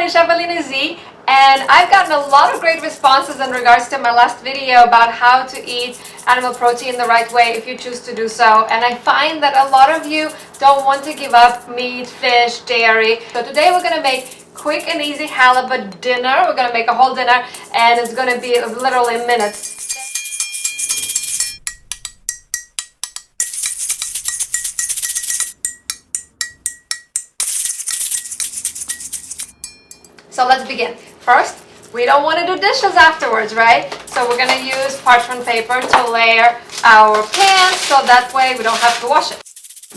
it's Chef Alina Z, and I've gotten a lot of great responses in regards to my last video about how to eat animal protein the right way if you choose to do so. And I find that a lot of you don't want to give up meat, fish, dairy. So today we're going to make quick and easy halibut dinner. We're going to make a whole dinner, and it's going to be literally minutes. So let's begin. First, we don't want to do dishes afterwards, right? So we're going to use parchment paper to layer our pan so that way we don't have to wash it.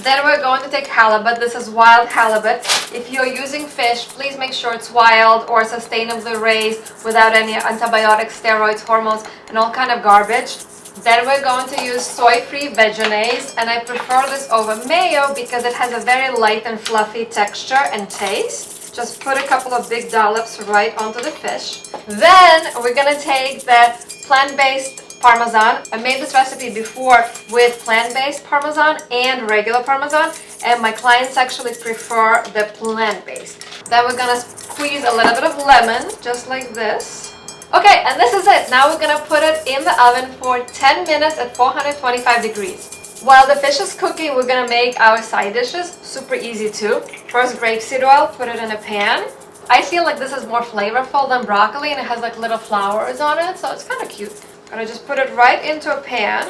Then we're going to take halibut. This is wild halibut. If you're using fish, please make sure it's wild or sustainably raised without any antibiotics, steroids, hormones, and all kind of garbage. Then we're going to use soy-free veggies, and I prefer this over mayo because it has a very light and fluffy texture and taste. Just put a couple of big dollops right onto the fish. Then we're gonna take the plant-based Parmesan. I made this recipe before with plant-based Parmesan and regular Parmesan, and my clients actually prefer the plant-based. Then we're gonna squeeze a little bit of lemon, just like this. Okay, and this is it. Now we're gonna put it in the oven for 10 minutes at 425 degrees. While the fish is cooking, we're gonna make our side dishes. Super easy too. First, grapeseed oil, put it in a pan. I feel like this is more flavorful than broccoli, and it has like little flowers on it, so it's kind of cute. I'm gonna just put it right into a pan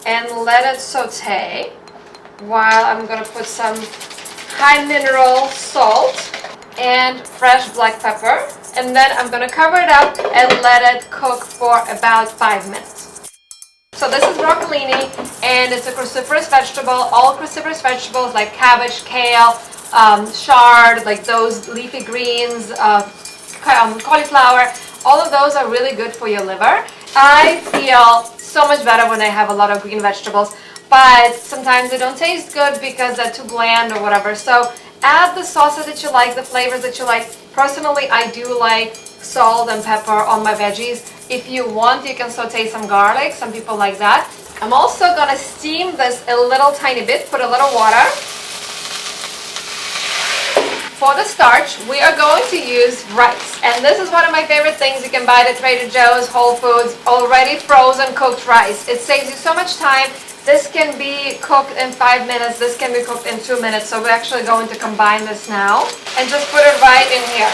and let it saute while I'm gonna put some high mineral salt and fresh black pepper, and then I'm gonna cover it up and let it cook for about 5 minutes. So this is broccolini, and it's a cruciferous vegetable. All cruciferous vegetables like cabbage, kale, chard, like those leafy greens, cauliflower, all of those are really good for your liver. I feel so much better when I have a lot of green vegetables, but sometimes they don't taste good because they're too bland or whatever. So add the sauces that you like, the flavors that you like. Personally, I do like salt and pepper on my veggies. If you want, you can saute some garlic. Some people like that. I'm also gonna steam this a little tiny bit, put a little water. For the starch, we are going to use rice. And this is one of my favorite things you can buy at Trader Joe's, Whole Foods, already frozen cooked rice. It saves you so much time. This can be cooked in 5 minutes. This can be cooked in 2 minutes. So we're actually going to combine this now and just put it right in here.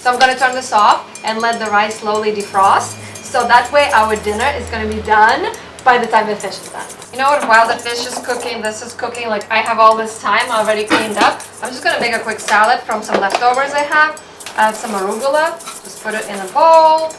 So I'm going to turn this off and let the rice slowly defrost. So that way our dinner is going to be done by the time the fish is done. You know what? While the fish is cooking, this is cooking, like I have all this time already cleaned up. I'm just going to make a quick salad from some leftovers I have. I have some arugula. Just put it in a bowl.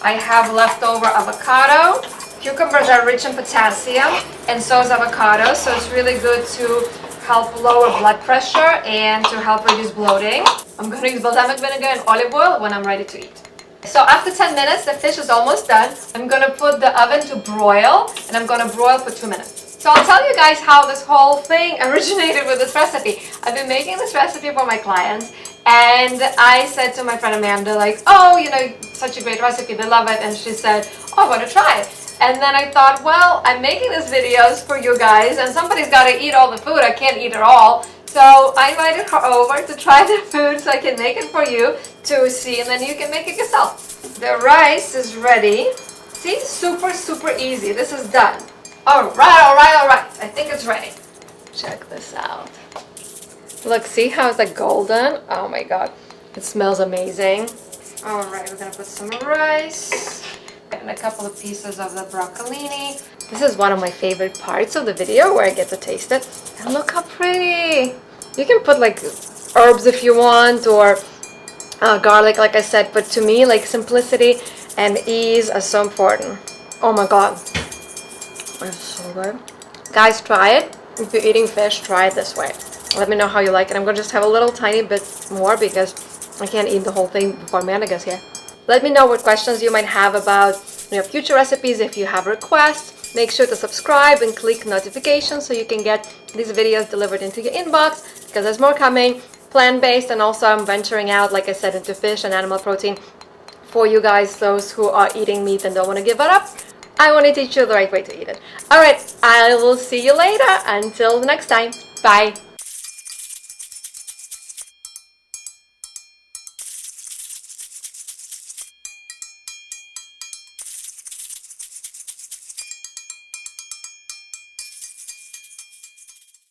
I have leftover avocado. Cucumbers are rich in potassium, and so is avocado. So it's really good to help lower blood pressure and to help reduce bloating. I'm going to use balsamic vinegar and olive oil when I'm ready to eat. So after 10 minutes, the fish is almost done. I'm going to put the oven to broil, and I'm going to broil for 2 minutes. So I'll tell you guys how this whole thing originated with this recipe. I've been making this recipe for my clients, and I said to my friend Amanda, like, oh, you know, such a great recipe, they love it. And she said, oh, I want to try it. And then I thought, well, I'm making these videos for you guys, and somebody's got to eat all the food. I can't eat it all. So I invited her over to try the food so I can make it for you to see, and then you can make it yourself. The rice is ready. See, super, super easy. This is done. All right. I think it's ready. Check this out. Look, see how it's like golden? Oh my God, it smells amazing. All right, we're gonna put some rice and a couple of pieces of the broccolini. This is one of my favorite parts of the video where I get to taste it. And look how pretty. You can put like herbs if you want, or garlic, like I said, but to me, like, simplicity and ease are so important. Oh my God, it's so good. Guys, try it. If you're eating fish, try it this way. Let me know how you like it. I'm gonna just have a little tiny bit more because I can't eat the whole thing before Amanda gets here. Let me know what questions you might have about future recipes. If you have requests, make sure to subscribe and click notifications so you can get these videos delivered into your inbox, because there's more coming, plant-based, and also I'm venturing out, like I said, into fish and animal protein for you guys, those who are eating meat and don't want to give it up. I want to teach you the right way to eat it. All right, I will see you later. Until the next time. Bye.